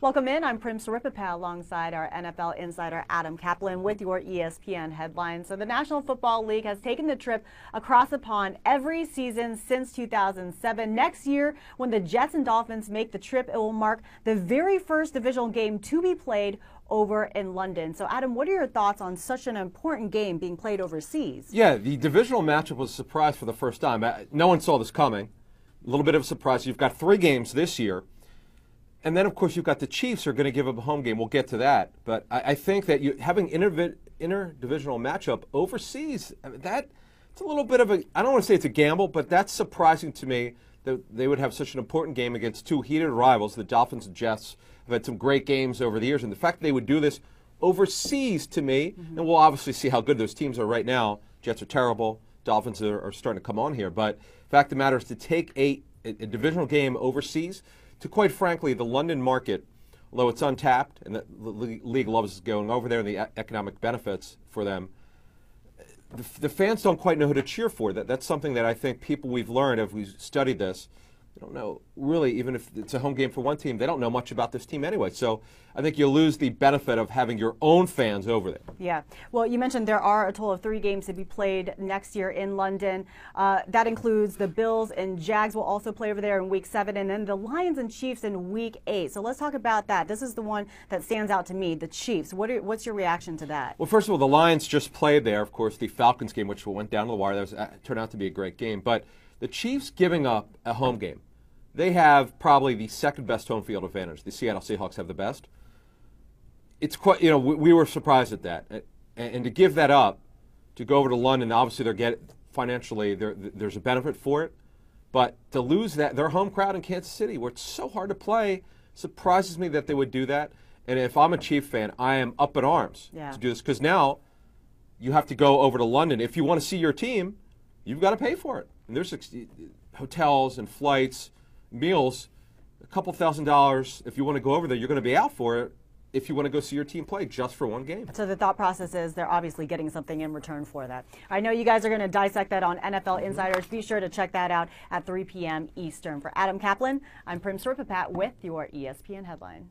Welcome in. I'm Prim Saripapat alongside our NFL insider Adam Caplan with your ESPN headlines. So the National Football League has taken the trip across the pond every season since 2007. Next year, when the Jets and Dolphins make the trip, it will mark the very first divisional game to be played over in London. So Adam, what are your thoughts on such an important game being played overseas? Yeah, the divisional matchup was a surprise for the first time. No one saw this coming. A little bit of a surprise. You've got 3 games this year. And then, of course, you've got the Chiefs who are going to give up a home game. We'll get to that. But I think that having interdivisional matchup overseas, it's a little bit of I don't want to say it's a gamble, but that's surprising to me that they would have such an important game against 2 heated rivals. The Dolphins and Jets have had some great games over the years. And the fact that they would do this overseas, to me, and we'll obviously see how good those teams are right now. Jets are terrible. Dolphins are starting to come on here. But the fact of the matter is to take a divisional game overseas to, quite frankly, the London market, although it's untapped and the league loves going over there and the economic benefits for them, the fans don't quite know who to cheer for. That's something that I think people we've learned as we've studied this, they don't know really, even if it's a home game for one team, they don't know much about this team anyway. So I think you'll lose the benefit of having your own fans over there. Yeah. Well, you mentioned there are a total of 3 games to be played next year in London. That includes the Bills and Jags will also play over there in Week 7, and then the Lions and Chiefs in Week 8. So let's talk about that. This is the one that stands out to me, the Chiefs. What's your reaction to that? Well, first of all, the Lions just played there. Of course, the Falcons game, which went down to the wire, that turned out to be a great game. But the Chiefs giving up a home game, they have probably the second best home field advantage. The Seattle Seahawks have the best. It's quite, we were surprised at that. And to give that up, to go over to London, obviously financially there's a benefit for it. But to lose their home crowd in Kansas City, where it's so hard to play, surprises me that they would do that. And if I'm a Chief fan, I am up in arms to do this. Because now you have to go over to London. If you want to see your team, you've got to pay for it. And there's hotels and flights, meals, a couple $1,000. If you want to go over there, you're going to be out for it if you want to go see your team play just for one game. So the thought process is they're obviously getting something in return for that. I know you guys are going to dissect that on NFL Insiders. Be sure to check that out at 3 p.m. Eastern. For Adam Caplan, I'm Prim Saripapat with your ESPN Headline.